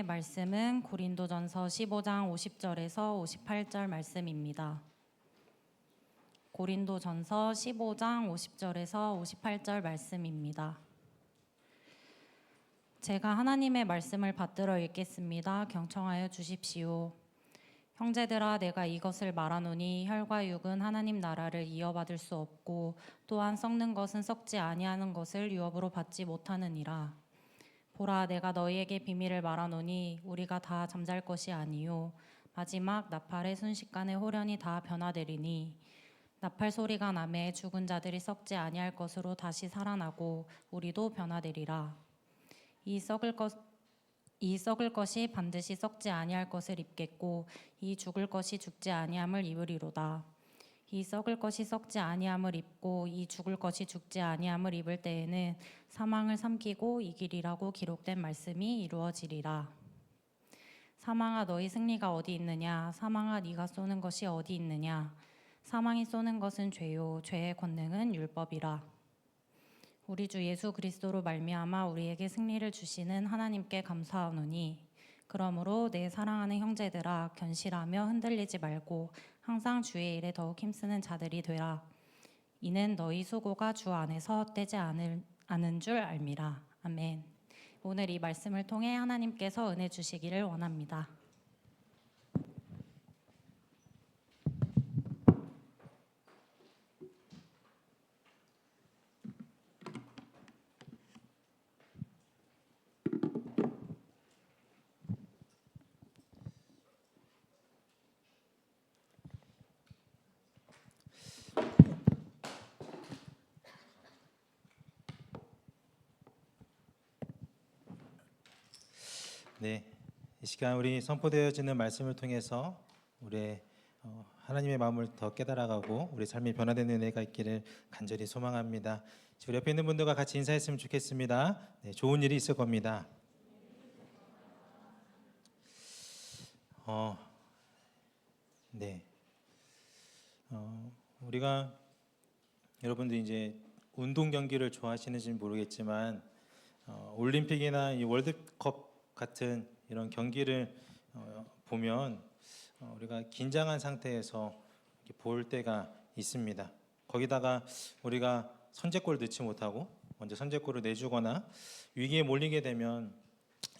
하나님의 말씀은 고린도전서 15장 50절에서 58절 말씀입니다. 고린도전서 15장 50절에서 58절 말씀입니다. 제가 하나님의 말씀을 받들어 읽겠습니다. 경청하여 주십시오. 형제들아, 내가 이것을 말하노니 혈과 육은 하나님 나라를 이어받을 수 없고 또한 썩는 것은 썩지 아니하는 것을 유업으로 받지 못하느니라. 보라, 내가 너희에게 비밀을 말하노니 우리가 다 잠잘 것이 아니요 마지막 나팔의 순식간에 홀연히 다 변화되리니 나팔 소리가 나매 죽은 자들이 썩지 아니할 것으로 다시 살아나고 우리도 변화되리라. 이 썩을 것이 반드시 썩지 아니할 것을 입겠고 이 죽을 것이 죽지 아니함을 입으리로다. 이 썩을 것이 썩지 아니함을 입고 이 죽을 것이 죽지 아니함을 입을 때에는 사망을 삼키고 이기리라고 기록된 말씀이 이루어지리라. 사망아, 너희 승리가 어디 있느냐? 사망아, 네가 쏘는 것이 어디 있느냐? 사망이 쏘는 것은 죄요 죄의 권능은 율법이라. 우리 주 예수 그리스도로 말미암아 우리에게 승리를 주시는 하나님께 감사하노니 그러므로 내 사랑하는 형제들아, 견실하며 흔들리지 말고 항상 주의 일에 더욱 힘쓰는 자들이 되라. 이는 너희 수고가 주 안에서 헛되지 않은 줄 알미라. 아멘. 오늘 이 말씀을 통해 하나님께서 은혜 주시기를 원합니다. 네, 이 시간 우리 선포되어지는 말씀을 통해서 우리의 하나님의 마음을 더 깨달아가고 우리 삶이 변화되는 은혜가 있기를 간절히 소망합니다. 우리 옆에 있는 분들과 같이 인사했으면 좋겠습니다. 네, 좋은 일이 있을 겁니다. 네, 우리가 여러분들 이제 운동 경기를 좋아하시는지는 모르겠지만 올림픽이나 이 월드컵 같은 이런 경기를 보면 우리가 긴장한 상태에서 이렇게 볼 때가 있습니다. 거기다가 우리가 선제골 넣지 못하고 먼저 선제골을 내주거나 위기에 몰리게 되면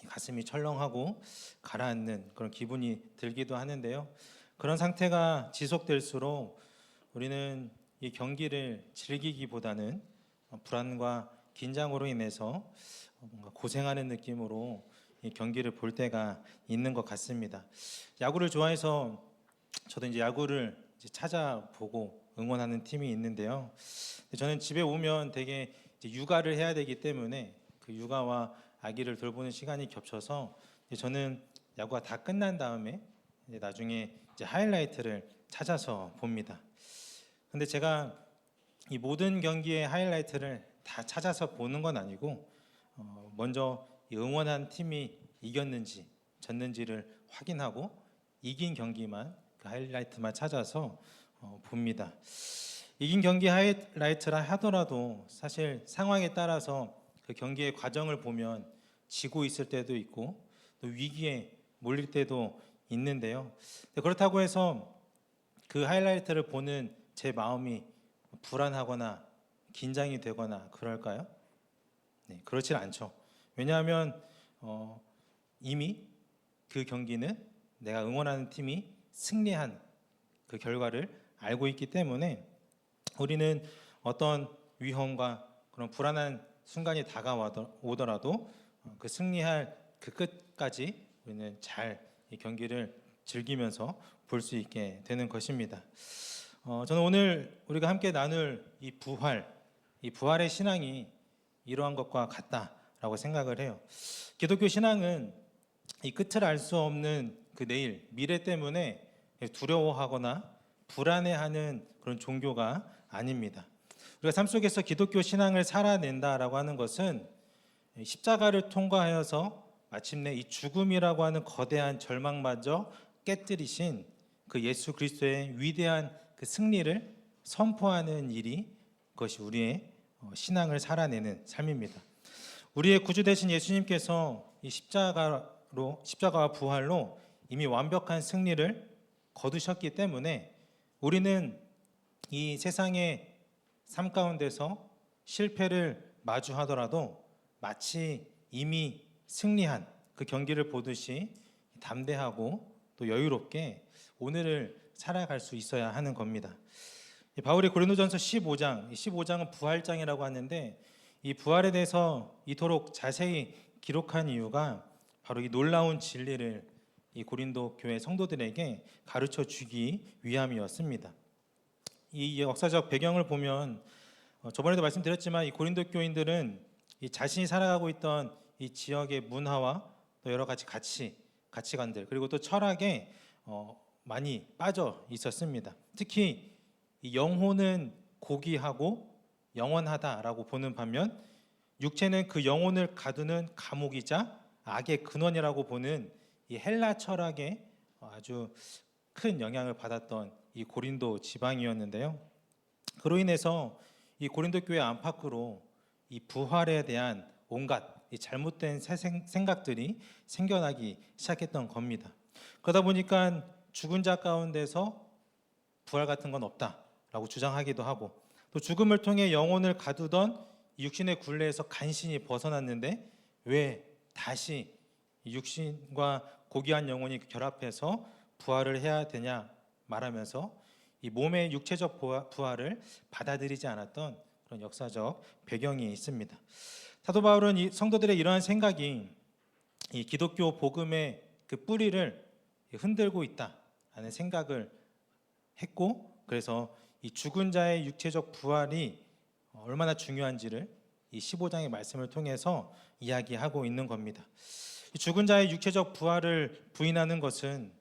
가슴이 철렁하고 가라앉는 그런 기분이 들기도 하는데요. 그런 상태가 지속될수록 우리는 이 경기를 즐기기보다는 불안과 긴장으로 인해서 뭔가 고생하는 느낌으로 이 경기를 볼 때가 있는 것 같습니다. 야구를 좋아해서 저도 이제 야구를 이제 찾아보고 응원하는 팀이 있는데요. 저는 집에 오면 되게 이제 육아를 해야 되기 때문에 그 육아와 아기를 돌보는 시간이 겹쳐서 저는 야구가 다 끝난 다음에 이제 나중에 이제 하이라이트를 찾아서 봅니다. 근데 제가 이 모든 경기의 하이라이트를 다 찾아서 보는 건 아니고 먼저 응원한 팀이 이겼는지 졌는지를 확인하고 이긴 경기만 그 하이라이트만 찾아서 봅니다. 이긴 경기 하이라이트라 하더라도 사실 상황에 따라서 그 경기의 과정을 보면 지고 있을 때도 있고 또 위기에 몰릴 때도 있는데요. 그렇다고 해서 그 하이라이트를 보는 제 마음이 불안하거나 긴장이 되거나 그럴까요? 네, 그렇지 않죠. 왜냐하면 이미 그 경기는 내가 응원하는 팀이 승리한 그 결과를 알고 있기 때문에 우리는 어떤 위험과 그런 불안한 순간이 다가오더라도 그 승리할 그 끝까지 우리는 잘 이 경기를 즐기면서 볼 수 있게 되는 것입니다. 저는 오늘 우리가 함께 나눌 이 부활의 신앙이 이러한 것과 같다라고 생각을 해요. 기독교 신앙은 이 끝을 알 수 없는 그 내일, 미래 때문에 두려워하거나 불안해하는 그런 종교가 아닙니다. 우리가 삶 속에서 기독교 신앙을 살아낸다라고 하는 것은 십자가를 통과하여서 마침내 이 죽음이라고 하는 거대한 절망마저 깨뜨리신 그 예수 그리스도의 위대한 그 승리를 선포하는 일이 그것이 우리의 신앙을 살아내는 삶입니다. 우리의 구주 되신 예수님께서 이 십자가로 십자가와 부활로 이미 완벽한 승리를 거두셨기 때문에 우리는 이 세상의 삶 가운데서 실패를 마주하더라도 마치 이미 승리한 그 경기를 보듯이 담대하고 또 여유롭게 오늘을 살아갈 수 있어야 하는 겁니다. 바울이 고린도전서 15장, 15장은 부활장이라고 하는데 이 부활에 대해서 이토록 자세히 기록한 이유가 바로 이 놀라운 진리를 이 고린도 교회 성도들에게 가르쳐 주기 위함이었습니다. 이 역사적 배경을 보면 저번에도 말씀드렸지만 이 고린도 교인들은 이 자신이 살아가고 있던 이 지역의 문화와 또 여러 가지 가치관들 그리고 또 철학에 많이 빠져 있었습니다. 특히 이 영혼은 고귀하고 영원하다라고 보는 반면 육체는 그 영혼을 가두는 감옥이자 악의 근원이라고 보는 이 헬라 철학에 아주 큰 영향을 받았던 이 고린도 지방이었는데요. 그로 인해서 이 고린도 교회 안팎으로 이 부활에 대한 온갖 이 잘못된 생각들이 생겨나기 시작했던 겁니다. 그러다 보니까 죽은 자 가운데서 부활 같은 건 없다라고 주장하기도 하고 또 죽음을 통해 영혼을 가두던 육신의 굴레에서 간신히 벗어났는데 왜 다시 육신과 고귀한 영혼이 결합해서 부활을 해야 되냐 말하면서 이 몸의 육체적 부활을 받아들이지 않았던 그런 역사적 배경이 있습니다. 사도 바울은 이 성도들의 이러한 생각이 이 기독교 복음의 그 뿌리를 흔들고 있다는 생각을 했고 그래서 이 죽은 자의 육체적 부활이 얼마나 중요한지를 이 15장의 말씀을 통해서 이야기하고 있는 겁니다. 이 죽은 자의 육체적 부활을 부인하는 것은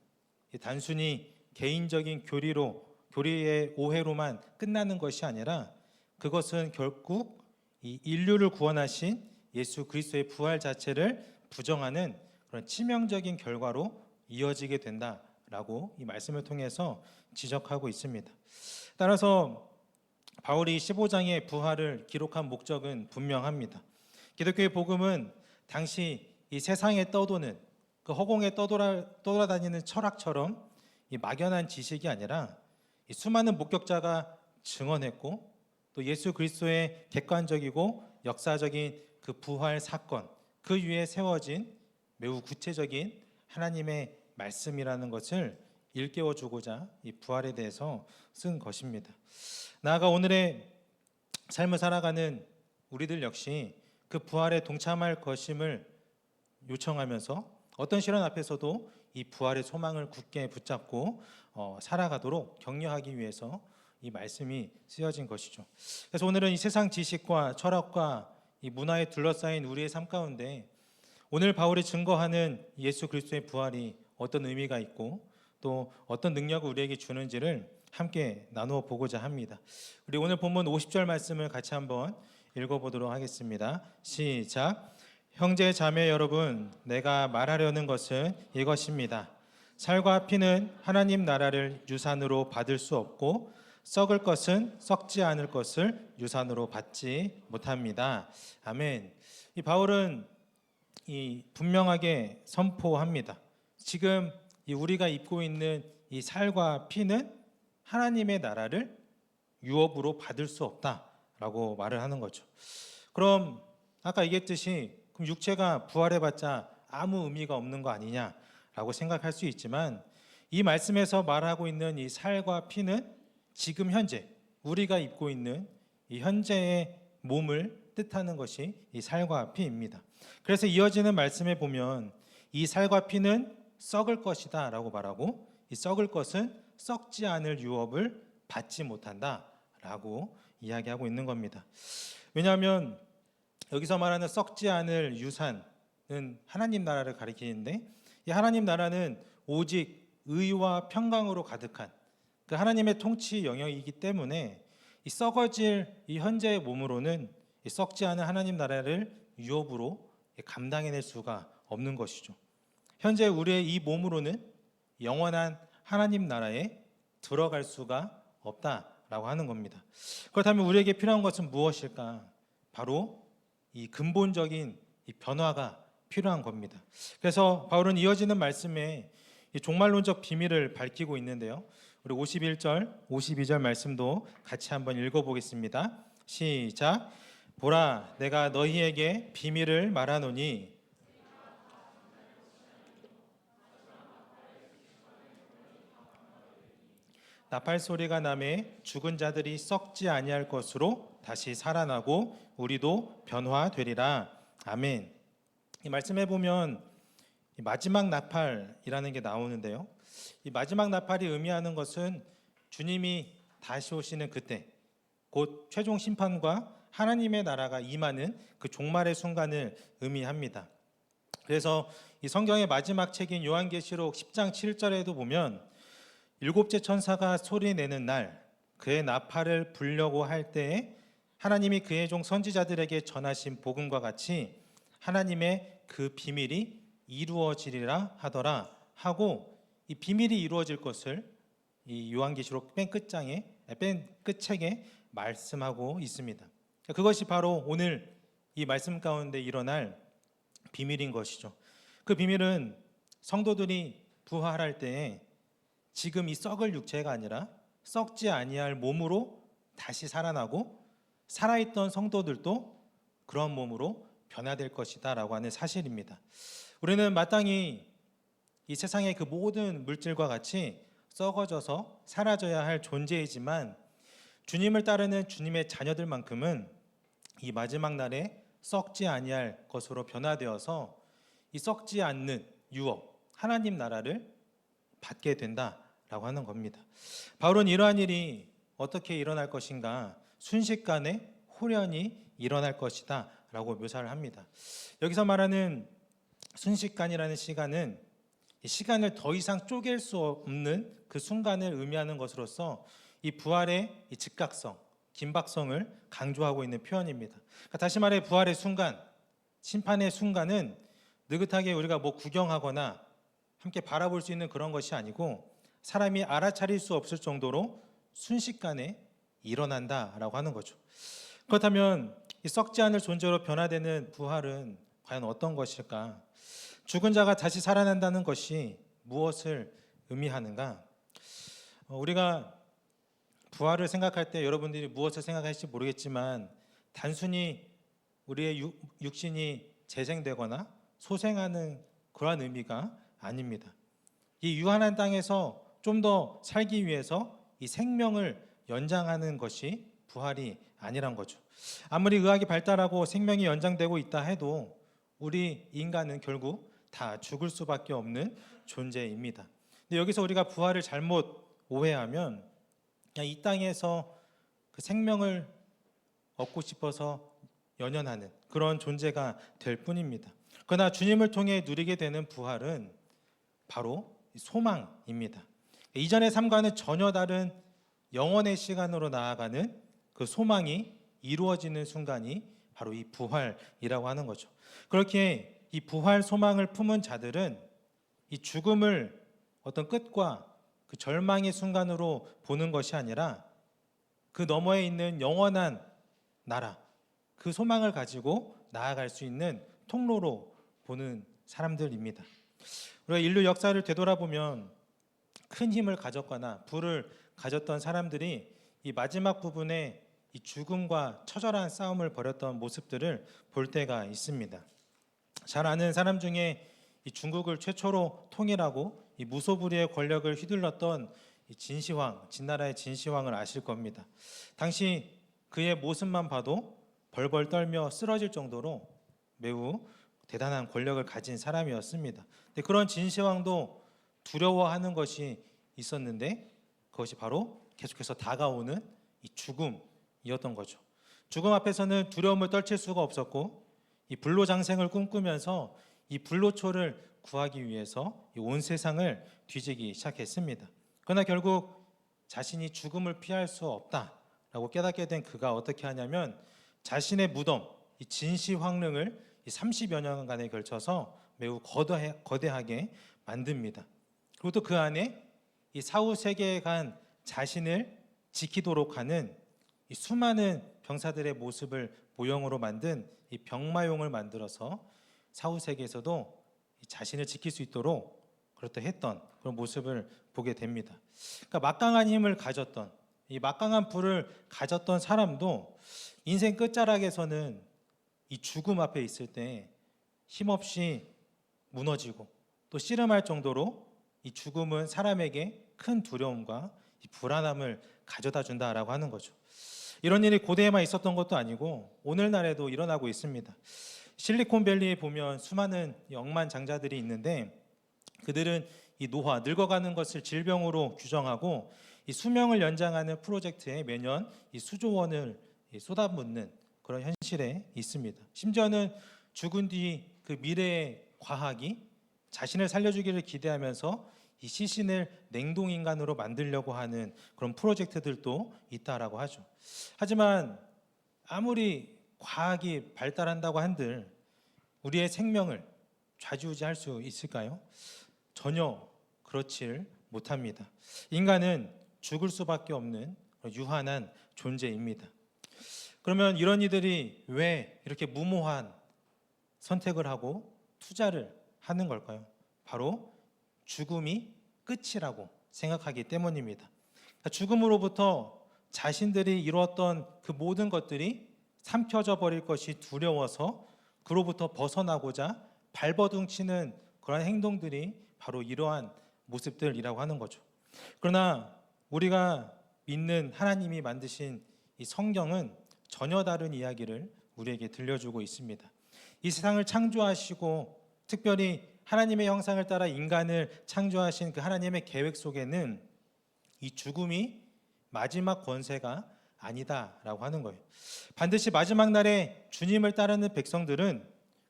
단순히 개인적인 교리의 오해로만 끝나는 것이 아니라 그것은 결국 이 인류를 구원하신 예수 그리스도의 부활 자체를 부정하는 그런 치명적인 결과로 이어지게 된다라고 이 말씀을 통해서 지적하고 있습니다. 따라서 바울이 15장의 부활을 기록한 목적은 분명합니다. 기독교의 복음은 당시 이 세상에 떠도는 그 허공에 떠돌아다니는 철학처럼 이 막연한 지식이 아니라 이 수많은 목격자가 증언했고 또 예수 그리스도의 객관적이고 역사적인 그 부활 사건 그 위에 세워진 매우 구체적인 하나님의 말씀이라는 것을 일깨워 주고자 이 부활에 대해서 쓴 것입니다. 나아가 오늘의 삶을 살아가는 우리들 역시 그 부활에 동참할 것임을 요청하면서 어떤 시련 앞에서도 이 부활의 소망을 굳게 붙잡고 살아가도록 격려하기 위해서 이 말씀이 쓰여진 것이죠. 그래서 오늘은 이 세상 지식과 철학과 이 문화에 둘러싸인 우리의 삶 가운데 오늘 바울이 증거하는 예수 그리스도의 부활이 어떤 의미가 있고 또 어떤 능력을 우리에게 주는지를 함께 나누어 보고자 합니다. 우리 오늘 본문 50절 말씀을 같이 한번 읽어보도록 하겠습니다. 시작. 형제 자매 여러분, 내가 말하려는 것은 이것입니다. 살과 피는 하나님 나라를 유산으로 받을 수 없고 썩을 것은 썩지 않을 것을 유산으로 받지 못합니다. 아멘. 이 바울은 이 분명하게 선포합니다. 지금 이 우리가 입고 있는 이 살과 피는 하나님의 나라를 유업으로 받을 수 없다라고 말을 하는 거죠. 그럼 아까 얘기했듯이 그럼 육체가 부활해봤자 아무 의미가 없는 거 아니냐라고 생각할 수 있지만 이 말씀에서 말하고 있는 이 살과 피는 지금 현재 우리가 입고 있는 이 현재의 몸을 뜻하는 것이 이 살과 피입니다. 그래서 이어지는 말씀에 보면 이 살과 피는 썩을 것이다 라고 말하고 이 썩을 것은 썩지 않을 유업을 받지 못한다 라고 이야기하고 있는 겁니다. 왜냐하면 여기서 말하는 썩지 않을 유산은 하나님 나라를 가리키는데 이 하나님 나라는 오직 의와 평강으로 가득한 그 하나님의 통치 영역이기 때문에 이 썩어질 이 현재의 몸으로는 이 썩지 않은 하나님 나라를 유업으로 감당해낼 수가 없는 것이죠. 현재 우리의 이 몸으로는 영원한 하나님 나라에 들어갈 수가 없다라고 하는 겁니다. 그렇다면 우리에게 필요한 것은 무엇일까? 바로 이 근본적인 이 변화가 필요한 겁니다. 그래서 바울은 이어지는 말씀에 이 종말론적 비밀을 밝히고 있는데요. 우리 51절, 52절 말씀도 같이 한번 읽어보겠습니다. 시작. 보라, 내가 너희에게 비밀을 말하노니 나팔 소리가 나매 죽은 자들이 썩지 아니할 것으로 다시 살아나고 우리도 변화되리라. 아멘. 이 말씀해 보면 이 마지막 나팔이라는 게 나오는데요. 이 마지막 나팔이 의미하는 것은 주님이 다시 오시는 그때, 곧 최종 심판과 하나님의 나라가 임하는 그 종말의 순간을 의미합니다. 그래서 이 성경의 마지막 책인 요한계시록 10장 7절에도 보면 일곱째 천사가 소리내는 날 그의 나팔을 불려고 할 때에 하나님이 그의 종 선지자들에게 전하신 복음과 같이 하나님의 그 비밀이 이루어지리라 하더라 하고, 이 비밀이 이루어질 것을 이 요한계시록 맨 끝책에 말씀하고 있습니다. 그것이 바로 오늘 이 말씀 가운데 일어날 비밀인 것이죠. 그 비밀은 성도들이 부활할 때에 지금 이 썩을 육체가 아니라 썩지 아니할 몸으로 다시 살아나고 살아있던 성도들도 그런 몸으로 변화될 것이다라고 하는 사실입니다. 우리는 마땅히 이 세상의 그 모든 물질과 같이 썩어져서 사라져야 할 존재이지만 주님을 따르는 주님의 자녀들만큼은 이 마지막 날에 썩지 아니할 것으로 변화되어서 이 썩지 않는 유업, 하나님 나라를 받게 된다라고 하는 겁니다. 바울은 이러한 일이 어떻게 일어날 것인가, 순식간에 호련히 일어날 것이다 라고 묘사를 합니다. 여기서 말하는 순식간이라는 시간은 이 시간을 더 이상 쪼갤 수 없는 그 순간을 의미하는 것으로서 이 부활의 이 즉각성, 긴박성을 강조하고 있는 표현입니다. 그러니까 다시 말해 부활의 순간, 심판의 순간은 느긋하게 우리가 뭐 구경하거나 함께 바라볼 수 있는 그런 것이 아니고 사람이 알아차릴 수 없을 정도로 순식간에 일어난다라고 하는 거죠. 그렇다면 이 썩지 않을 존재로 변화되는 부활은 과연 어떤 것일까? 죽은 자가 다시 살아난다는 것이 무엇을 의미하는가? 우리가 부활을 생각할 때 여러분들이 무엇을 생각할지 모르겠지만 단순히 우리의 육신이 재생되거나 소생하는 그러한 의미가 아닙니다. 이 유한한 땅에서 좀 더 살기 위해서 이 생명을 연장하는 것이 부활이 아니란 거죠. 아무리 의학이 발달하고 생명이 연장되고 있다 해도 우리 인간은 결국 다 죽을 수밖에 없는 존재입니다. 근데 여기서 우리가 부활을 잘못 오해하면 그냥 이 땅에서 그 생명을 얻고 싶어서 연연하는 그런 존재가 될 뿐입니다. 그러나 주님을 통해 누리게 되는 부활은 바로 소망입니다. 이전의 삶과는 전혀 다른 영원의 시간으로 나아가는 그 소망이 이루어지는 순간이 바로 이 부활이라고 하는 거죠. 그렇게 이 부활 소망을 품은 자들은 이 죽음을 어떤 끝과 그 절망의 순간으로 보는 것이 아니라 그 너머에 있는 영원한 나라, 그 소망을 가지고 나아갈 수 있는 통로로 보는 사람들입니다. 우리가 인류 역사를 되돌아보면 큰 힘을 가졌거나 부를 가졌던 사람들이 이 마지막 부분에 이 죽음과 처절한 싸움을 벌였던 모습들을 볼 때가 있습니다. 잘 아는 사람 중에 이 중국을 최초로 통일하고 이 무소불위의 권력을 휘둘렀던 이 진시황, 진나라의 진시황을 아실 겁니다. 당시 그의 모습만 봐도 벌벌 떨며 쓰러질 정도로 매우 대단한 권력을 가진 사람이었습니다. 근데 그런 진시황도 두려워하는 것이 있었는데 그것이 바로 계속해서 다가오는 이 죽음이었던 거죠. 죽음 앞에서는 두려움을 떨칠 수가 없었고 이 불로장생을 꿈꾸면서 이 불로초를 구하기 위해서 온 세상을 뒤지기 시작했습니다. 그러나 결국 자신이 죽음을 피할 수 없다라고 깨닫게 된 그가 어떻게 하냐면 자신의 무덤, 이 진시황릉을 30여 년간에 걸쳐서 매우 거대하게 만듭니다. 그리고 또 그 안에 이 사후 세계관 자신을 지키도록 하는 이 수많은 병사들의 모습을 모형으로 만든 이 병마용을 만들어서 사후세계에서도 자신을 지킬 수 있도록 그렇다 했던 그런 모습을 보게 됩니다. 그러니까 막강한 힘을 가졌던 이 막강한 불을 가졌던 사람도 인생 끝자락에서는 이 죽음 앞에 있을 때 힘없이 무너지고 또 씨름할 정도로 이 죽음은 사람에게 큰 두려움과 이 불안함을 가져다 준다라고 하는 거죠. 이런 일이 고대에만 있었던 것도 아니고 오늘날에도 일어나고 있습니다. 실리콘밸리에 보면 수많은 억만장자들이 있는데 그들은 이 노화, 늙어가는 것을 질병으로 규정하고 이 수명을 연장하는 프로젝트에 매년 이 수조 원을 쏟아붓는 그런 현실에 있습니다. 심지어는 죽은 뒤 그 미래의 과학이 자신을 살려주기를 기대하면서 이 시신을 냉동인간으로 만들려고 하는 그런 프로젝트들도 있다라고 하죠. 하지만 아무리 과학이 발달한다고 한들 우리의 생명을 좌지우지할 수 있을까요? 전혀 그렇지를 못합니다. 인간은 죽을 수밖에 없는 유한한 존재입니다. 그러면 이런 이들이 왜 이렇게 무모한 선택을 하고 투자를 하는 걸까요? 바로 죽음이 끝이라고 생각하기 때문입니다. 죽음으로부터 자신들이 이루었던 그 모든 것들이 삼켜져 버릴 것이 두려워서 그로부터 벗어나고자 발버둥치는 그런 행동들이 바로 이러한 모습들이라고 하는 거죠. 그러나 우리가 믿는 하나님이 만드신 이 성경은 전혀 다른 이야기를 우리에게 들려주고 있습니다. 이 세상을 창조하시고 특별히 하나님의 형상을 따라 인간을 창조하신 그 하나님의 계획 속에는 이 죽음이 마지막 권세가 아니다라고 하는 거예요. 반드시 마지막 날에 주님을 따르는 백성들은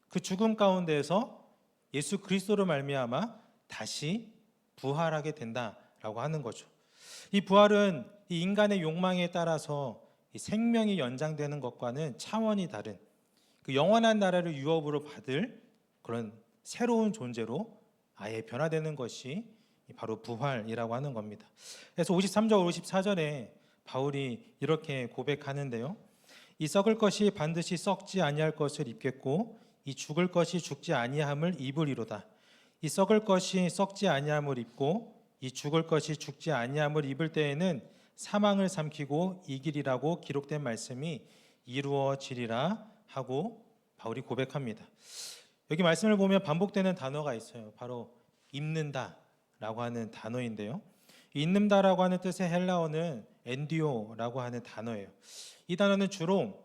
그 죽음 가운데에서 예수 그리스도로 말미암아 다시 부활하게 된다라고 하는 거죠. 이 부활은 이 인간의 욕망에 따라서 이 생명이 연장되는 것과는 차원이 다른 그 영원한 나라를 유업으로 받을 그런 새로운 존재로 아예 변화되는 것이 바로 부활이라고 하는 겁니다. 그래서 53절, 54절에 바울이 이렇게 고백하는데요. 이 썩을 것이 반드시 썩지 아니할 것을 입겠고 이 죽을 것이 죽지 아니함을 입으리로다. 이 썩을 것이 썩지 아니함을 입고 이 죽을 것이 죽지 아니함을 입을 때에는 사망을 삼키고 이기리라고 기록된 말씀이 이루어지리라 하고 바울이 고백합니다. 여기 말씀을 보면 반복되는 단어가 있어요. 바로 입는다라고 하는 단어인데요. 입는다라고 하는 뜻의 헬라어는 엔디오라고 하는 단어예요. 이 단어는 주로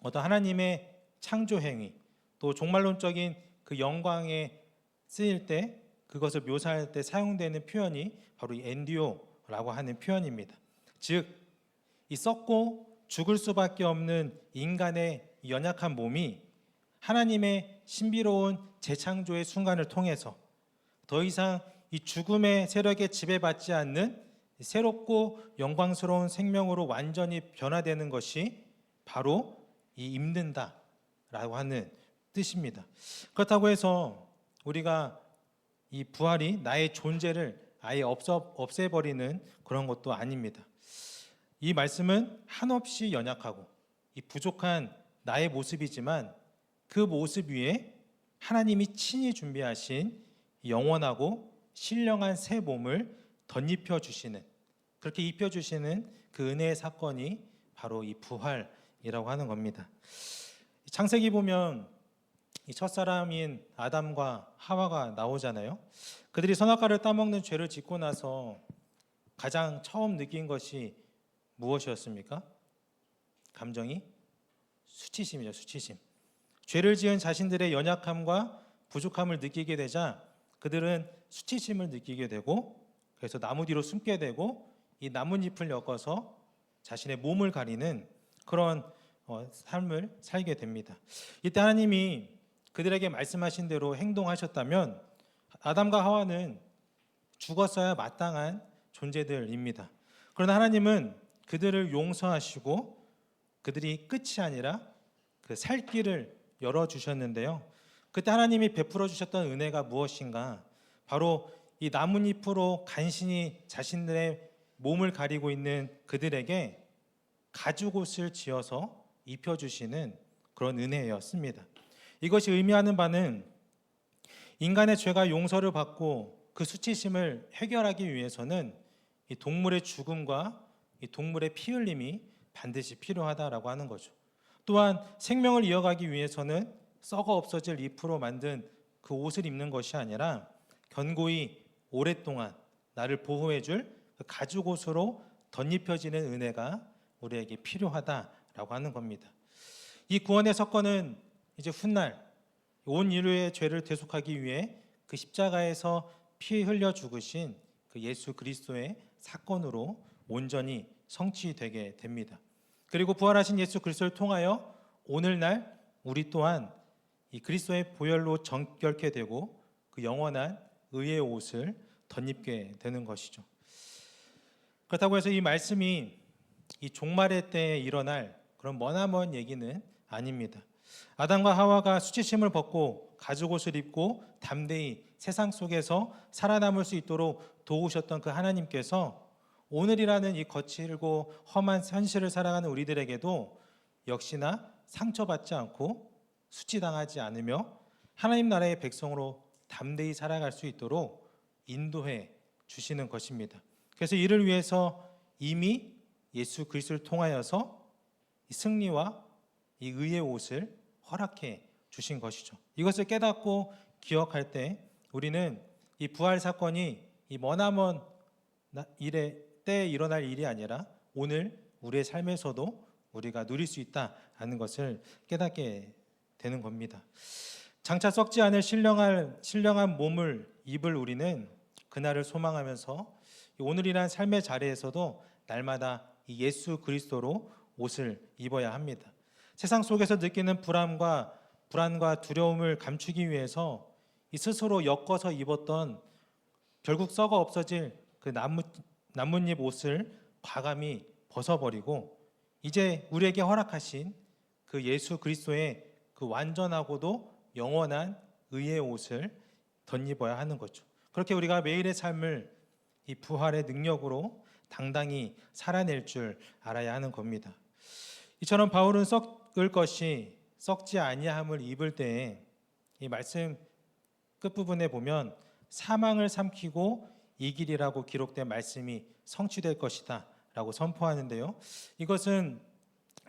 어떤 하나님의 창조 행위 또 종말론적인 그 영광에 쓰일 때 그것을 묘사할 때 사용되는 표현이 바로 이 엔디오라고 하는 표현입니다. 즉, 이 썩고 죽을 수밖에 없는 인간의 연약한 몸이 하나님의 신비로운 재창조의 순간을 통해서 더 이상 이 죽음의 세력에 지배받지 않는 새롭고 영광스러운 생명으로 완전히 변화되는 것이 바로 이 입는다라고 하는 뜻입니다. 그렇다고 해서 우리가 이 부활이 나의 존재를 아예 없애버리는 그런 것도 아닙니다. 이 말씀은 한없이 연약하고 이 부족한 나의 모습이지만 그 모습 위에 하나님이 친히 준비하신 영원하고 신령한 새 몸을 덧입혀 주시는 그렇게 입혀 주시는 그 은혜의 사건이 바로 이 부활이라고 하는 겁니다. 창세기 보면 이 첫사람인 아담과 하와가 나오잖아요. 그들이 선악과를 따먹는 죄를 짓고 나서 가장 처음 느낀 것이 무엇이었습니까? 감정이 수치심이죠. 수치심. 죄를 지은 자신들의 연약함과 부족함을 느끼게 되자 그들은 수치심을 느끼게 되고 그래서 나무 뒤로 숨게 되고 이 나뭇잎을 엮어서 자신의 몸을 가리는 그런 삶을 살게 됩니다. 이때 하나님이 그들에게 말씀하신 대로 행동하셨다면 아담과 하와는 죽었어야 마땅한 존재들입니다. 그러나 하나님은 그들을 용서하시고 그들이 끝이 아니라 그 살 길을 열어주셨는데요. 그때 하나님이 베풀어 주셨던 은혜가 무엇인가? 바로 이 나뭇잎으로 간신히 자신들의 몸을 가리고 있는 그들에게 가죽옷을 지어서 입혀주시는 그런 은혜였습니다. 이것이 의미하는 바는 인간의 죄가 용서를 받고 그 수치심을 해결하기 위해서는 이 동물의 죽음과 이 동물의 피 흘림이 반드시 필요하다라고 하는 거죠. 또한 생명을 이어가기 위해서는 썩어 없어질 잎으로 만든 그 옷을 입는 것이 아니라 견고히 오랫동안 나를 보호해줄 그 가죽옷으로 덧입혀지는 은혜가 우리에게 필요하다라고 하는 겁니다. 이 구원의 사건은 이제 훗날 온 인류의 죄를 대속하기 위해 그 십자가에서 피 흘려 죽으신 그 예수 그리스도의 사건으로 온전히 성취되게 됩니다. 그리고 부활하신 예수 그리스도를 통하여 오늘날 우리 또한 이 그리스도의 보혈로 정결케 되고 그 영원한 의의 옷을 덧입게 되는 것이죠. 그렇다고 해서 이 말씀이 이 종말의 때에 일어날 그런 머나먼 얘기는 아닙니다. 아담과 하와가 수치심을 벗고 가죽옷을 입고 담대히 세상 속에서 살아남을 수 있도록 도우셨던 그 하나님께서 오늘이라는 이 거칠고 험한 현실을 살아가는 우리들에게도 역시나 상처받지 않고 수치당하지 않으며 하나님 나라의 백성으로 담대히 살아갈 수 있도록 인도해 주시는 것입니다. 그래서 이를 위해서 이미 예수 그리스도를 통하여서 이 승리와 이 의의 옷을 허락해 주신 것이죠. 이것을 깨닫고 기억할 때 우리는 이 부활 사건이 이 머나먼 때에 일어날 일이 아니라 오늘 우리의 삶에서도 우리가 누릴 수 있다는 것을 깨닫게 되는 겁니다. 장차 썩지 않을 신령한 몸을 입을 우리는 그날을 소망하면서 오늘이란 삶의 자리에서도 날마다 이 예수 그리스도로 옷을 입어야 합니다. 세상 속에서 느끼는 불안과 두려움을 감추기 위해서 이 스스로 엮어서 입었던 결국 썩어 없어질 그 나뭇잎 옷을 과감히 벗어버리고 이제 우리에게 허락하신 그 예수 그리스도의 그 완전하고도 영원한 의의 옷을 덧입어야 하는 거죠. 그렇게 우리가 매일의 삶을 이 부활의 능력으로 당당히 살아낼 줄 알아야 하는 겁니다. 이처럼 바울은 썩을 것이 썩지 아니함을 입을 때에 이 말씀 끝부분에 보면 사망을 삼키고 이기리라고 기록된 말씀이 성취될 것이다 라고 선포하는데요. 이것은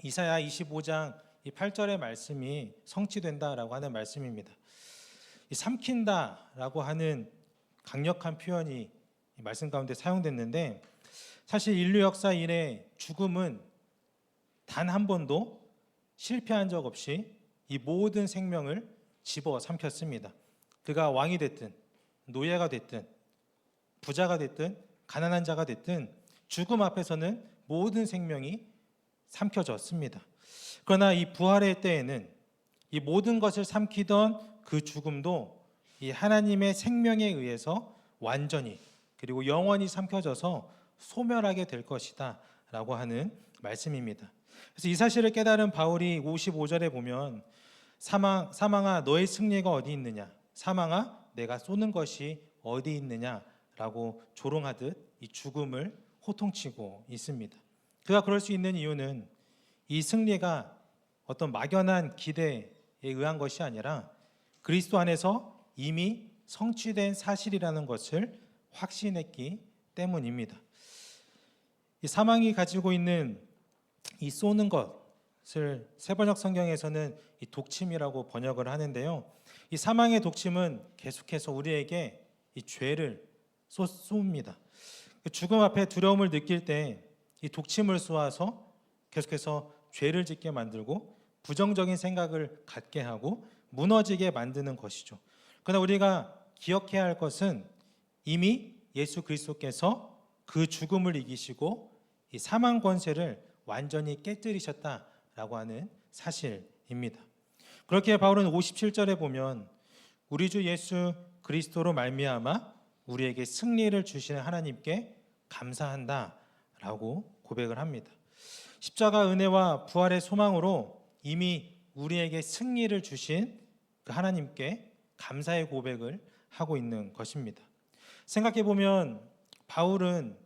이사야 25장 8절의 말씀이 성취된다라고 하는 말씀입니다. 이 삼킨다라고 하는 강력한 표현이 이 말씀 가운데 사용됐는데 사실 인류 역사 이래 죽음은 단 한 번도 실패한 적 없이 이 모든 생명을 집어 삼켰습니다. 그가 왕이 됐든 노예가 됐든 부자가 됐든 가난한 자가 됐든 죽음 앞에서는 모든 생명이 삼켜졌습니다. 그러나 이 부활의 때에는 이 모든 것을 삼키던 그 죽음도 이 하나님의 생명에 의해서 완전히 그리고 영원히 삼켜져서 소멸하게 될 것이다 라고 하는 말씀입니다. 그래서 이 사실을 깨달은 바울이 55절에 보면 사망아 너의 승리가 어디 있느냐, 사망아 내가 쏘는 것이 어디 있느냐라고 조롱하듯 이 죽음을 호통치고 있습니다. 그가 그럴 수 있는 이유는 이 승리가 어떤 막연한 기대에 의한 것이 아니라 그리스도 안에서 이미 성취된 사실이라는 것을 확신했기 때문입니다. 이 사망이 가지고 있는 이 쏘는 것을 세번역 성경에서는 이 독침이라고 번역을 하는데요. 이 사망의 독침은 계속해서 우리에게 이 죄를 쏩니다. 죽음 앞에 두려움을 느낄 때 이 독침을 쏘아서 계속해서 죄를 짓게 만들고 부정적인 생각을 갖게 하고 무너지게 만드는 것이죠. 그러나 우리가 기억해야 할 것은 이미 예수 그리스도께서 그 죽음을 이기시고 이 사망 권세를 완전히 깨뜨리셨다라고 하는 사실입니다. 그렇게 바울은 57절에 보면 우리 주 예수 그리스도로 말미암아 우리에게 승리를 주시는 하나님께 감사한다라고 고백을 합니다. 십자가 은혜와 부활의 소망으로 이미 우리에게 승리를 주신 그 하나님께 감사의 고백을 하고 있는 것입니다. 생각해 보면 바울은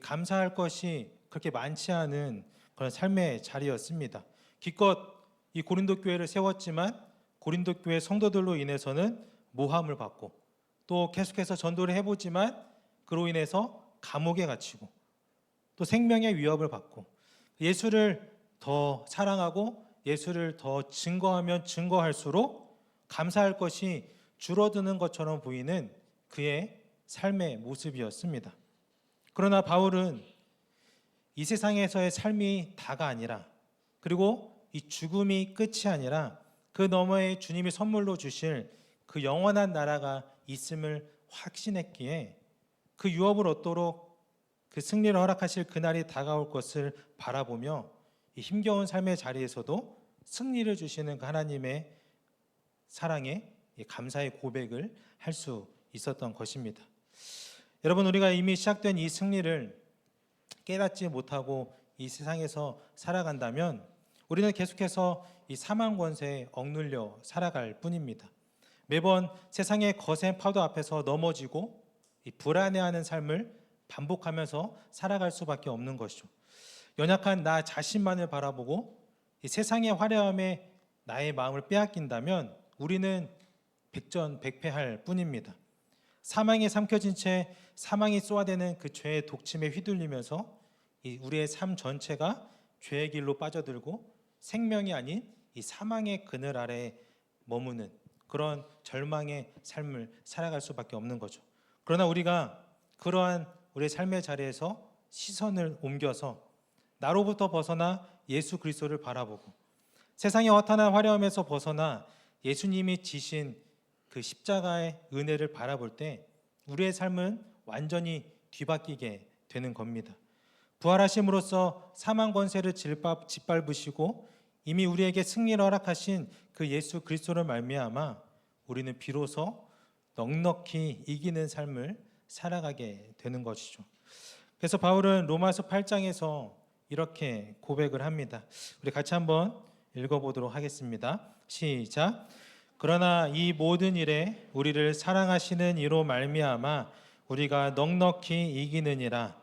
감사할 것이 그렇게 많지 않은 그런 삶의 자리였습니다. 기껏 이 고린도 교회를 세웠지만 고린도 교회 성도들로 인해서는 모함을 받고 또 계속해서 전도를 해보지만 그로 인해서 감옥에 갇히고 또 생명의 위협을 받고 예수를 더 사랑하고 예수를 더 증거하면 증거할수록 감사할 것이 줄어드는 것처럼 보이는 그의 삶의 모습이었습니다. 그러나 바울은 이 세상에서의 삶이 다가 아니라 그리고 이 죽음이 끝이 아니라 그 너머에 주님이 선물로 주실 그 영원한 나라가 있음을 확신했기에 그 유업을 얻도록 그 승리를 허락하실 그날이 다가올 것을 바라보며 이 힘겨운 삶의 자리에서도 승리를 주시는 그 하나님의 사랑에 감사의 고백을 할 수 있었던 것입니다. 여러분, 우리가 이미 시작된 이 승리를 깨닫지 못하고 이 세상에서 살아간다면 우리는 계속해서 이 사망 권세에 억눌려 살아갈 뿐입니다. 매번 세상의 거센 파도 앞에서 넘어지고 이 불안해하는 삶을 반복하면서 살아갈 수밖에 없는 것이죠. 연약한 나 자신만을 바라보고 이 세상의 화려함에 나의 마음을 빼앗긴다면 우리는 백전백패할 뿐입니다. 사망에 삼켜진 채 사망이 쏘아대는 그 죄의 독침에 휘둘리면서 우리의 삶 전체가 죄의 길로 빠져들고 생명이 아닌 이 사망의 그늘 아래에 머무는 그런 절망의 삶을 살아갈 수밖에 없는 거죠. 그러나 우리가 그러한 우리의 삶의 자리에서 시선을 옮겨서 나로부터 벗어나 예수 그리스도를 바라보고 세상의 허탄한 화려함에서 벗어나 예수님이 지신 그 십자가의 은혜를 바라볼 때 우리의 삶은 완전히 뒤바뀌게 되는 겁니다. 부활하심으로써 사망 권세를 짓밟으시고 이미 우리에게 승리를 허락하신 그 예수 그리스도를 말미암아 우리는 비로소 넉넉히 이기는 삶을 살아가게 되는 것이죠. 그래서 바울은 로마서 8장에서 이렇게 고백을 합니다. 우리 같이 한번 읽어보도록 하겠습니다. 시작. 그러나 이 모든 일에 우리를 사랑하시는 이로 말미암아 우리가 넉넉히 이기느니라.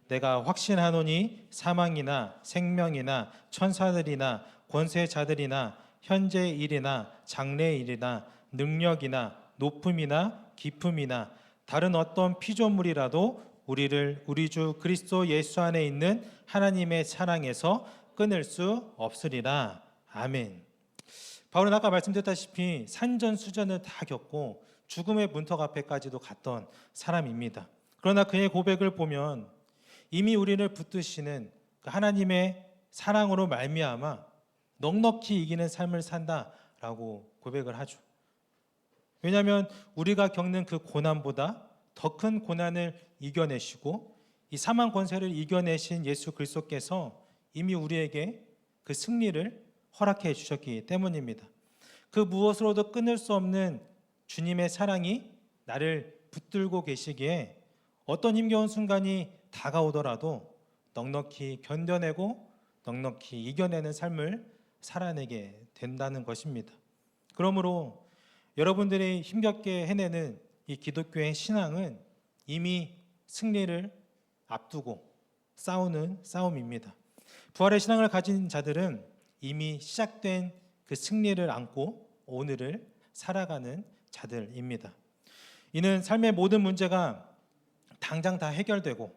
내가 확신하노니 사망이나 생명이나 천사들이나 권세자들이나 현재 일이나 장래 일이나 능력이나 높음이나 깊음이나 다른 어떤 피조물이라도 우리를 우리 주 그리스도 예수 안에 있는 하나님의 사랑에서 끊을 수 없으리라. 아멘. 바울은 아까 말씀드렸다시피 산전수전을 다 겪고 죽음의 문턱 앞에까지도 갔던 사람입니다. 그러나 그의 고백을 보면 이미 우리를 붙드시는 그 하나님의 사랑으로 말미암아 넉넉히 이기는 삶을 산다라고 고백을 하죠. 왜냐하면 우리가 겪는 그 고난보다 더 큰 고난을 이겨내시고 이 사망 권세를 이겨내신 예수 그리스도께서 이미 우리에게 그 승리를 허락해 주셨기 때문입니다. 그 무엇으로도 끊을 수 없는 주님의 사랑이 나를 붙들고 계시기에 어떤 힘겨운 순간이 다가오더라도 넉넉히 견뎌내고 넉넉히 이겨내는 삶을 살아내게 된다는 것입니다. 그러므로 여러분들이 힘겹게 해내는 이 기독교의 신앙은 이미 승리를 앞두고 싸우는 싸움입니다. 부활의 신앙을 가진 자들은 이미 시작된 그 승리를 안고 오늘을 살아가는 자들입니다. 이는 삶의 모든 문제가 당장 다 해결되고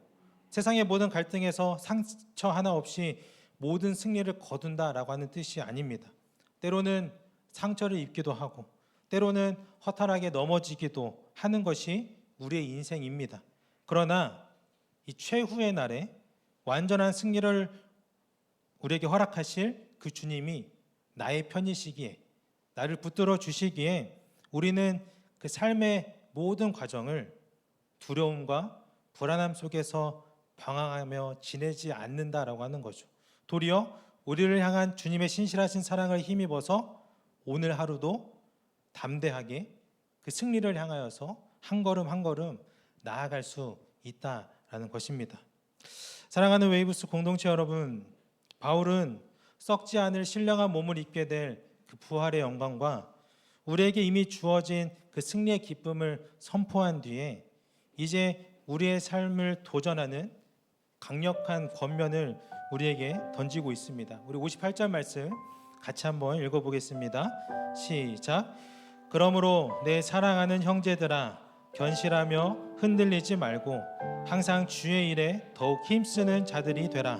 세상의 모든 갈등에서 상처 하나 없이 모든 승리를 거둔다라고 하는 뜻이 아닙니다. 때로는 상처를 입기도 하고 때로는 허탈하게 넘어지기도 하는 것이 우리의 인생입니다. 그러나 이 최후의 날에 완전한 승리를 우리에게 허락하실 그 주님이 나의 편이시기에 나를 붙들어 주시기에 우리는 그 삶의 모든 과정을 두려움과 불안함 속에서 방황하며 지내지 않는다라고 하는 거죠. 도리어 우리를 향한 주님의 신실하신 사랑을 힘입어서 오늘 하루도 담대하게 그 승리를 향하여서 한 걸음 한 걸음 나아갈 수 있다라는 것입니다. 사랑하는 웨이브스 공동체 여러분, 바울은 썩지 않을 신령한 몸을 입게 될 그 부활의 영광과 우리에게 이미 주어진 그 승리의 기쁨을 선포한 뒤에 이제 우리의 삶을 도전하는 강력한 권면을 우리에게 던지고 있습니다. 우리 58절 말씀 같이 한번 읽어보겠습니다. 시작. 그러므로 내 사랑하는 형제들아, 견실하며 흔들리지 말고 항상 주의 일에 더욱 힘쓰는 자들이 되라.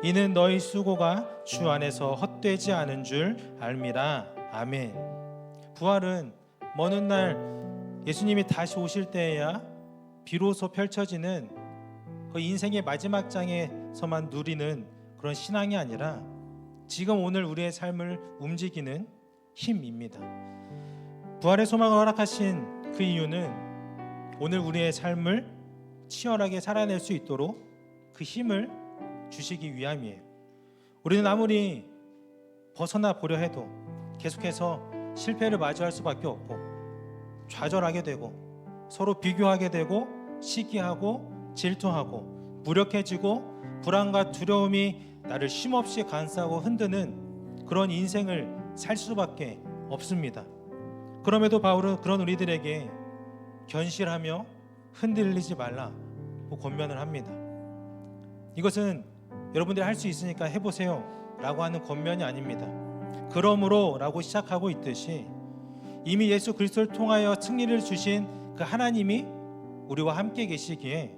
이는 너희 수고가 주 안에서 헛되지 않은 줄 알미라. 아멘. 부활은 먼 훗날 예수님이 다시 오실 때에야 비로소 펼쳐지는 그 인생의 마지막 장에서만 누리는 그런 신앙이 아니라 지금 오늘 우리의 삶을 움직이는 힘입니다. 부활의 소망을 허락하신 그 이유는 오늘 우리의 삶을 치열하게 살아낼 수 있도록 그 힘을 주시기 위함이에요. 우리는 아무리 벗어나 보려 해도 계속해서 실패를 마주할 수밖에 없고 좌절하게 되고 서로 비교하게 되고 시기하고 질투하고 무력해지고 불안과 두려움이 나를 쉼없이 감싸고 흔드는 그런 인생을 살 수밖에 없습니다. 그럼에도 바울은 그런 우리들에게 견실하며 흔들리지 말라고 권면을 합니다. 이것은 여러분들이 할 수 있으니까 해보세요 라고 하는 권면이 아닙니다. 그러므로 라고 시작하고 있듯이 이미 예수 그리스도를 통하여 승리를 주신 그 하나님이 우리와 함께 계시기에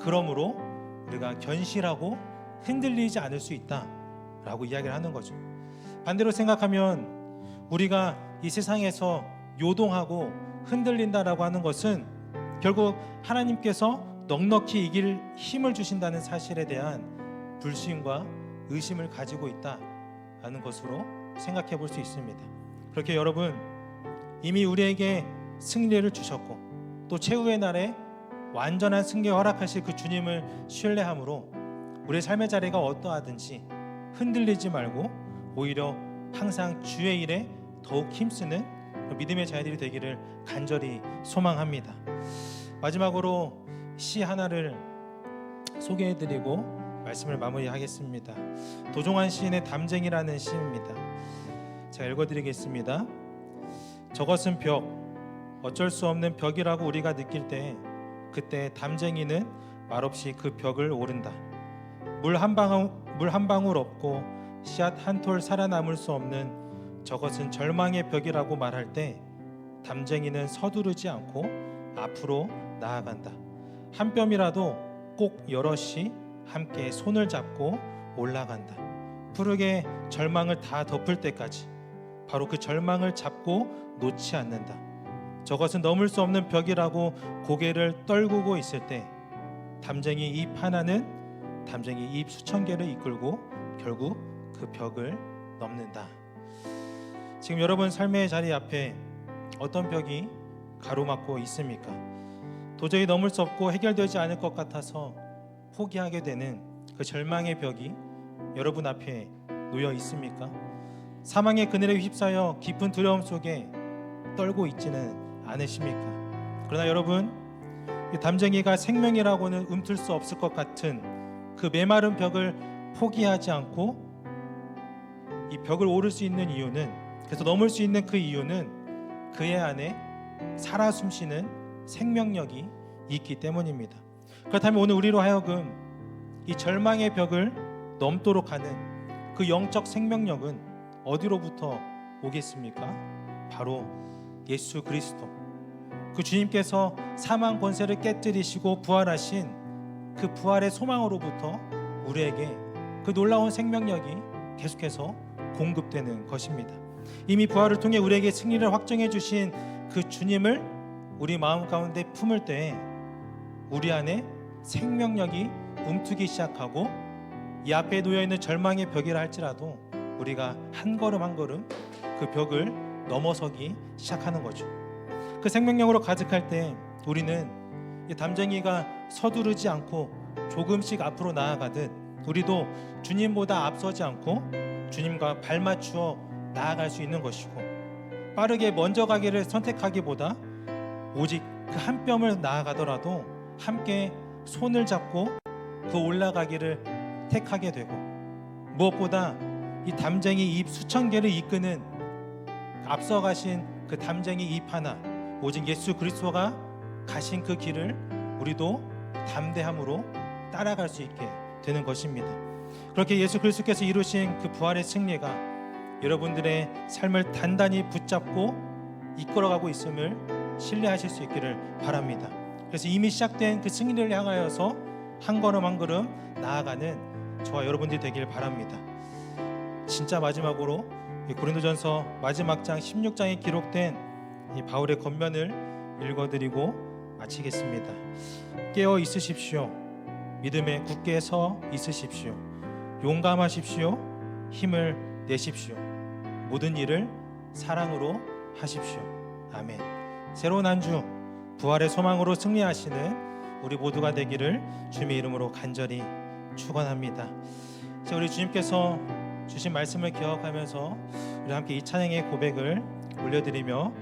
그러므로 우리가 견실하고 흔들리지 않을 수 있다라고 이야기를 하는 거죠. 반대로 생각하면 우리가 이 세상에서 요동하고 흔들린다라고 하는 것은 결국 하나님께서 넉넉히 이길 힘을 주신다는 사실에 대한 불신과 의심을 가지고 있다라는 것으로 생각해 볼 수 있습니다. 그렇게 여러분, 이미 우리에게 승리를 주셨고 또 최후의 날에 완전한 승리를 허락하실 그 주님을 신뢰함으로 우리의 삶의 자리가 어떠하든지 흔들리지 말고 오히려 항상 주의 일에 더욱 힘쓰는 믿음의 자녀들이 되기를 간절히 소망합니다. 마지막으로 시 하나를 소개해드리고 말씀을 마무리하겠습니다. 도종환 시인의 담쟁이라는 시입니다. 제가 읽어드리겠습니다. 저것은 벽, 어쩔 수 없는 벽이라고 우리가 느낄 때 그때 담쟁이는 말없이 그 벽을 오른다. 물 한 방울 없고 씨앗 한 톨 살아남을 수 없는 저것은 절망의 벽이라고 말할 때 담쟁이는 서두르지 않고 앞으로 나아간다. 한 뼘이라도 꼭 여럿이 함께 손을 잡고 올라간다. 푸르게 절망을 다 덮을 때까지 바로 그 절망을 잡고 놓지 않는다. 저것은 넘을 수 없는 벽이라고 고개를 떨구고 있을 때 담쟁이 잎 하나는 담쟁이 잎 수천 개를 이끌고 결국 그 벽을 넘는다. 지금 여러분 삶의 자리 앞에 어떤 벽이 가로막고 있습니까? 도저히 넘을 수 없고 해결되지 않을 것 같아서 포기하게 되는 그 절망의 벽이 여러분 앞에 놓여 있습니까? 사망의 그늘에 휩싸여 깊은 두려움 속에 떨고 있지는 않으십니까? 그러나 여러분, 이 담쟁이가 생명이라고는 움틀 수 없을 것 같은 그 메마른 벽을 포기하지 않고 이 벽을 오를 수 있는 이유는, 그래서 넘을 수 있는 그 이유는 그의 안에 살아 숨쉬는 생명력이 있기 때문입니다. 그렇다면 오늘 우리로 하여금 이 절망의 벽을 넘도록 하는 그 영적 생명력은 어디로부터 오겠습니까? 바로 예수 그리스도, 그 주님께서 사망 권세를 깨뜨리시고 부활하신 그 부활의 소망으로부터 우리에게 그 놀라운 생명력이 계속해서 공급되는 것입니다. 이미 부활을 통해 우리에게 승리를 확정해 주신 그 주님을 우리 마음 가운데 품을 때 우리 안에 생명력이 움트기 시작하고 이 앞에 놓여있는 절망의 벽이라 할지라도 우리가 한 걸음 한 걸음 그 벽을 넘어서기 시작하는 거죠. 그 생명력으로 가득할 때 우리는 이 담쟁이가 서두르지 않고 조금씩 앞으로 나아가듯 우리도 주님보다 앞서지 않고 주님과 발맞추어 나아갈 수 있는 것이고, 빠르게 먼저 가기를 선택하기보다 오직 그 한 뼘을 나아가더라도 함께 손을 잡고 그 올라가기를 택하게 되고, 무엇보다 이 담쟁이 잎 수천 개를 이끄는 앞서가신 그 담쟁이 잎 하나, 오직 예수 그리스도가 가신 그 길을 우리도 담대함으로 따라갈 수 있게 되는 것입니다. 그렇게 예수 그리스도께서 이루신 그 부활의 승리가 여러분들의 삶을 단단히 붙잡고 이끌어가고 있음을 신뢰하실 수 있기를 바랍니다. 그래서 이미 시작된 그 승리를 향하여서 한 걸음 한 걸음 나아가는 저와 여러분들이 되길 바랍니다. 진짜 마지막으로 고린도전서 마지막 장 16장에 기록된 이 바울의 권면을 읽어드리고 마치겠습니다. 깨어 있으십시오. 믿음에 굳게 서 있으십시오. 용감하십시오. 힘을 내십시오. 모든 일을 사랑으로 하십시오. 아멘. 새로운 한 주 부활의 소망으로 승리하시는 우리 모두가 되기를 주님의 이름으로 간절히 축원합니다. 우리 주님께서 주신 말씀을 기억하면서 우리 함께 이 찬양의 고백을 올려드리며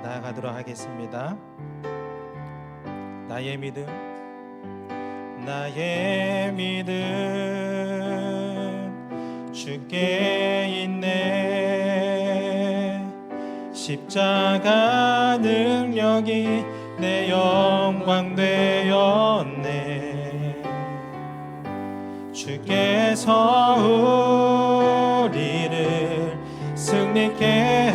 나아가도록 하겠습니다. 나의 믿음, 나의 믿음 주께 있네. 십자가 능력이 내 영광 되었네. 주께서 우리를 승리케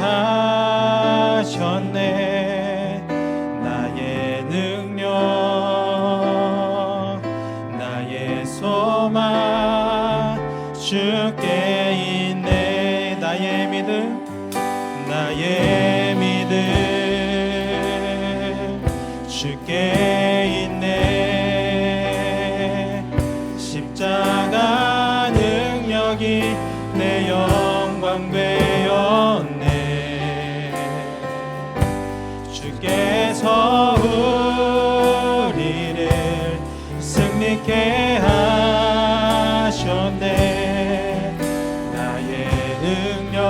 하셨네. 나의 능력, 나의 소망 주께 있네. 나의 믿음, 나의 믿음 주께 있네. 십자가 능력이 내 영광 되었네. 주께서 우리를 승리케 하셨네. 나의 능력,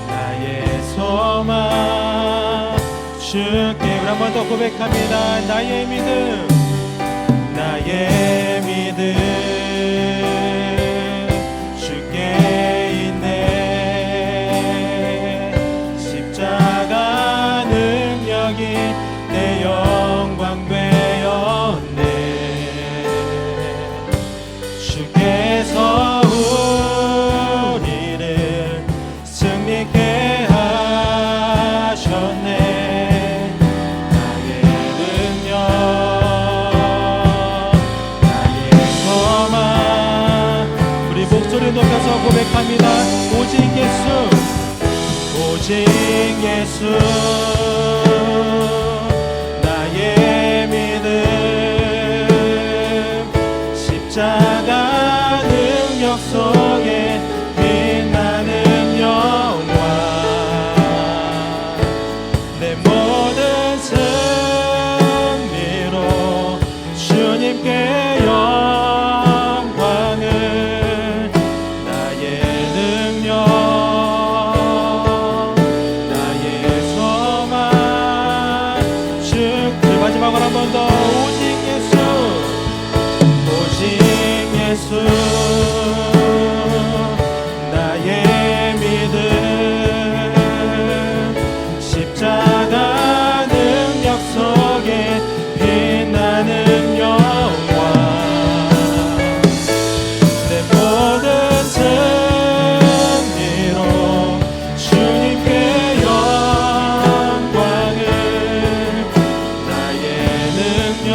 나의 소망 주께. 우리 한 번 더 고백합니다. 나의 믿음, 나의 믿음 주께 있네. 십자가 능력이 내 영광 되었네. 주께서 우리를 승리케 하셨네. 높여서 고백합니다. 오직 예수, 오직 예수 나의 믿음. 십자가 능력 속에 빛나는 영광. 내 모든 승리로 주님께 나의 믿음. 십자가 능력 속에 빛나는 영광. 내 모든 승리로 주님께 영광을. 나의 능력,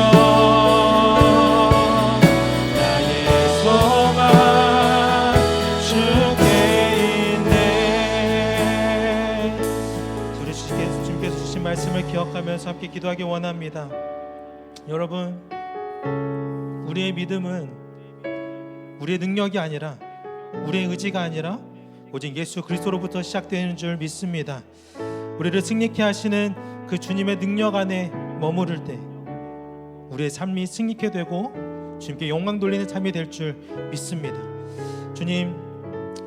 말씀을 기억하면서 함께 기도하기 원합니다. 여러분, 우리의 믿음은 우리의 능력이 아니라, 우리의 의지가 아니라 오직 예수 그리스도로부터 시작되는 줄 믿습니다. 우리를 승리케 하시는 그 주님의 능력 안에 머무를 때 우리의 삶이 승리케 되고 주님께 영광 돌리는 삶이 될 줄 믿습니다. 주님,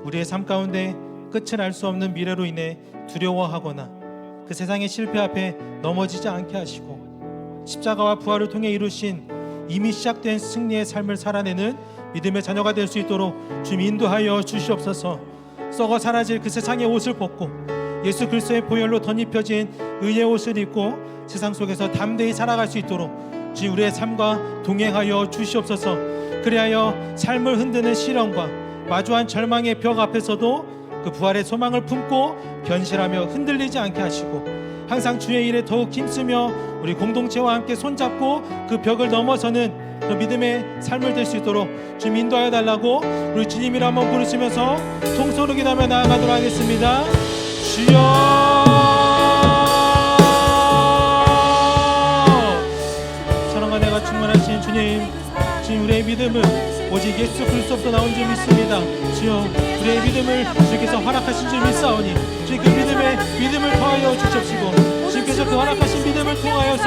우리의 삶 가운데 끝을 알 수 없는 미래로 인해 두려워하거나 그 세상의 실패 앞에 넘어지지 않게 하시고 십자가와 부활을 통해 이루신 이미 시작된 승리의 삶을 살아내는 믿음의 자녀가 될 수 있도록 주님 인도하여 주시옵소서. 썩어 사라질 그 세상의 옷을 벗고 예수 그리스도의 보혈로 덧입혀진 의의 옷을 입고 세상 속에서 담대히 살아갈 수 있도록 주님 우리의 삶과 동행하여 주시옵소서. 그리하여 삶을 흔드는 시련과 마주한 절망의 벽 앞에서도 그 부활의 소망을 품고 변실하며 흔들리지 않게 하시고 항상 주의 일에 더욱 힘쓰며 우리 공동체와 함께 손잡고 그 벽을 넘어서는 그 믿음의 삶을 될 수 있도록 주님 인도하여 달라고 우리 주님이라 한번 부르시면서 통성으로 기도하며 나아가도록 하겠습니다. 주여, 사랑과 내가 충만하신 주님, 주님 우리의 믿음은 오직 예수 그리스도부터 나온 줄 믿습니다. 주여, 우리의 믿음을 주께서 허락하신 줄 믿사오니 주님 그 믿음을 더하여 주십시고 주님께서 그 허락하신 믿음을 통하여서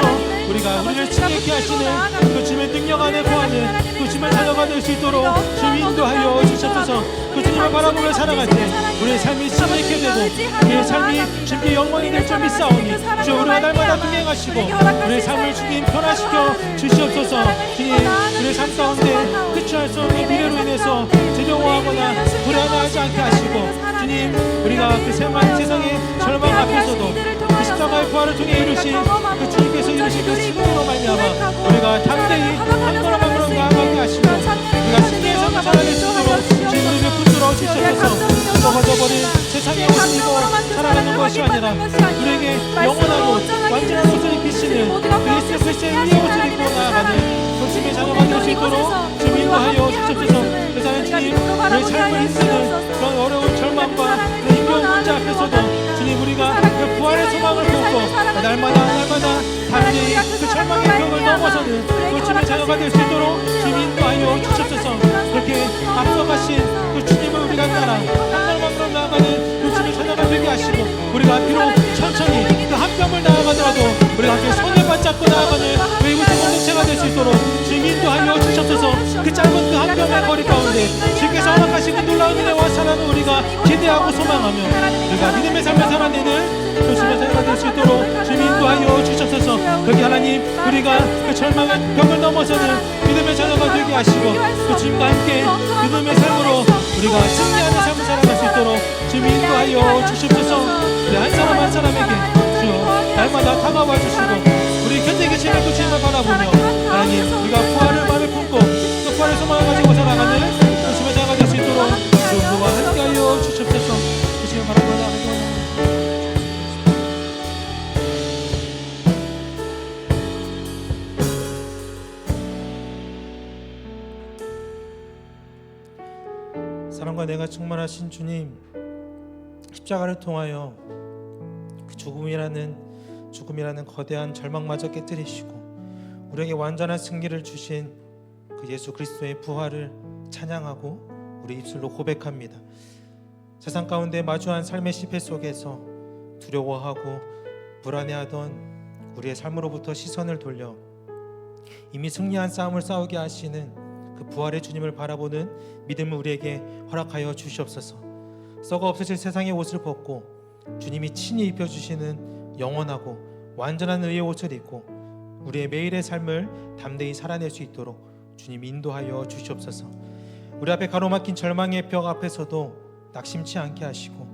우리가 우리를 칭찬케 하시는 그 주님의 능력 안에 거하는 그 주님의 자녀가 될 수 있도록 주님 인도하여 주셔서 그 주님을 바라보며 살아갈 때 우리의 삶이 칭찬케 되고 우리의 삶이 주님께 영광이 될 줄 믿사오니 주여, 우리가 날마다 동행하시고 우리의 삶을 주님 변화시켜 주시옵소서. 주님, 우리의 삶 가운데 끝이할 수 없는 미래로 인해서 두려워하거나 불안해하지 않게 하시고 주님, 우리가 그 세상의 절망 앞에서도 그 십자가의 부활을 통해 이루신 그 주님께서 이루신 그 신으로 말미암아 우리가 담대히 한 걸음 한 걸음 나아가게 하시고 우리가 승리의 삶을 살아낼 수 있도록 주님 우리를 붙들어 주셔서 썩어져버린 세상의 옷을 입고 살아가는 것이 아니라 우리에게 영원한 옷, 완전한 옷을 입히시는 예수 그리스도의 의의 옷을 입고 나아가는 주님의 자녀가 될 수 있도록 주님 인도하여 주옵소서. 그래서 주님, 우리의 삶을 힘쓰는 그런 어려운 절망과 그 힘겨운 문제 앞에서도 주님, 우리가 그 부활의 소망을 보고 날마다 담대히 그 절망의 벽을 넘어서는 그 주님의 자녀가 될 수 있도록 주님 인도하여 주옵소서. 그렇게 앞서가신 그 주님을 우리가 따라 한 걸음 한 걸음 나아가는 그 주님의 자녀가 되게 하시고 우리가 비록 천천히 그 한 뼘을 나아가더라도 우리가 함께 손을 받잡고 나아가는 웨이브스 공동체가 될 수 있도록 주님 인도하여 주옵소서. 그 짧은 그 한 뼘의 거리 가운데 주께서 허락하신 그 놀라운 은혜와 사랑을 우리가 기대하고 소망하며 우리가 믿음의 삶을 살아내는 주님의 자녀가 될 수 있도록 주님 인도하여 주옵소서. 거기 하나님, 우리가 그 절망의 벽을 넘어서는 믿음의 자녀가 되게 하시고 그 주님과 함께 믿음의 삶으로 우리가 승리하는 삶을 살아갈 수 있도록 주님 인도하여 주옵소서. 우리 한 사람 한 사람에게 주여 날마다 다가와 주시고 우리 곁에 계시는 그 주님을 바라보며 하나님, 우리가 부활을 마음에 품고 그 부활의 소망을 가지고 살아가는 그 주님의 자녀가 될 수 있도록 주님과 함께하여 주옵소서. 그 주님을 바라보며 나아가며 사랑과 내가 충만하신 주님, 십자가를 통하여 그 죽음이라는 거대한 절망마저 깨뜨리시고 우리에게 완전한 승리를 주신 그 예수 그리스도의 부활을 찬양하고 우리 입술로 고백합니다. 세상 가운데 마주한 삶의 실패 속에서 두려워하고 불안해하던 우리의 삶으로부터 시선을 돌려 이미 승리한 싸움을 싸우게 하시는 그 부활의 주님을 바라보는 믿음을 우리에게 허락하여 주시옵소서. 썩어 없어질 세상의 옷을 벗고 주님이 친히 입혀주시는 영원하고 완전한 의의 옷을 입고 우리의 매일의 삶을 담대히 살아낼 수 있도록 주님 인도하여 주시옵소서. 우리 앞에 가로막힌 절망의 벽 앞에서도 낙심치 않게 하시고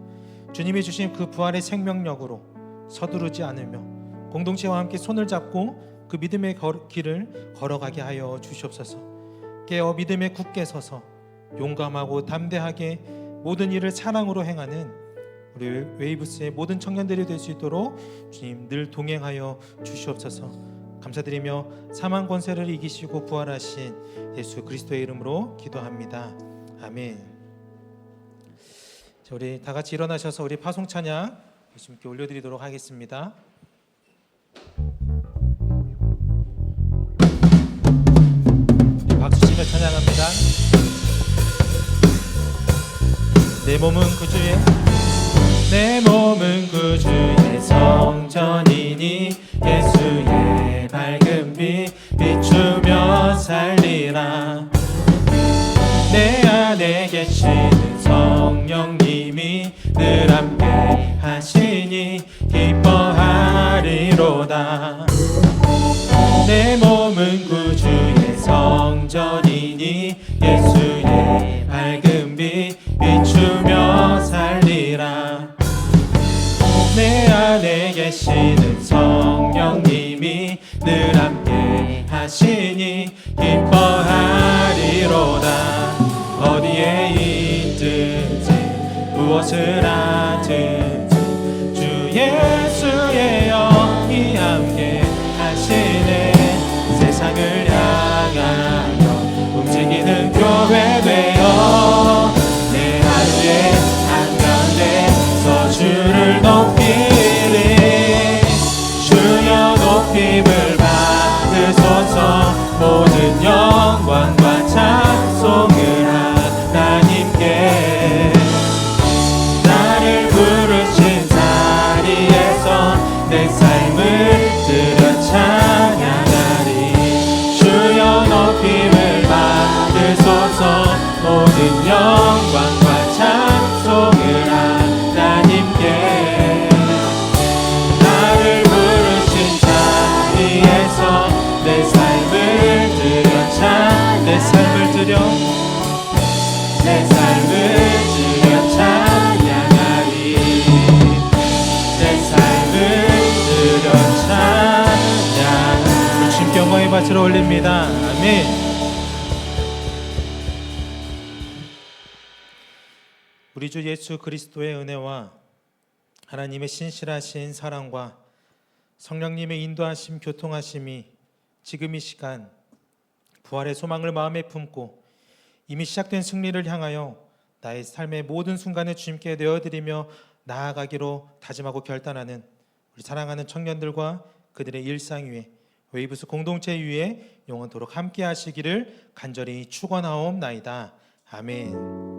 주님이 주신 그 부활의 생명력으로 서두르지 않으며 공동체와 함께 손을 잡고 그 믿음의 길을 걸어가게 하여 주시옵소서. 깨어 믿음에 굳게 서서 용감하고 담대하게 모든 일을 사랑으로 행하는 우리 웨이브스의 모든 청년들이 될 수 있도록 주님 늘 동행하여 주시옵소서. 감사드리며 사망 권세를 이기시고 부활하신 예수 그리스도의 이름으로 기도합니다. 아멘. 자, 우리 다 같이 일어나셔서 우리 파송 찬양 예수님께 올려드리도록 하겠습니다. 박수치며 찬양합니다. 내 몸은 구주의 성전이니 예수의 밝은 빛 비추며 살리라. 내 안에 계시는 성령님이 늘 함께 하시니 기뻐하리로다. 내 몸은 구주의 성전이니 예수의 밝은 빛 비추며 살리라. 내 안에 계시는 성령님이 늘 함께 하시니 기뻐하리로다. 어디에 무엇을 하든지 주 예수의 영이 함께 하시네. 세상을 향하여 움직이는 교회 되어 내 하루의 한가운데서 주를 높이리. 주여 높임을 받으소서. 모든 영광과 찬송을 하나님께. 나를 부르신 자리에서 내 삶을 들여 찬양하리. 주여 높임을 받으소서. 모든 영광과 찬송을 하나님께. 나를 부르신 자리에서 내 삶을 들여 내 삶을 들여 찬양하리. 내 삶을 들여 찬양. 주님께 영광의 밭을 올립니다. 아멘. 우리 주 예수 그리스도의 은혜와 하나님의 신실하신 사랑과 성령님의 인도하심 교통하심이 지금 이 시간 부활의 소망을 마음에 품고 이미 시작된 승리를 향하여 나의 삶의 모든 순간을 주님께 내어드리며 나아가기로 다짐하고 결단하는 우리 사랑하는 청년들과 그들의 일상 위에 웨이브스 공동체 위에 영원토록 함께 하시기를 간절히 축원하옵나이다. 아멘.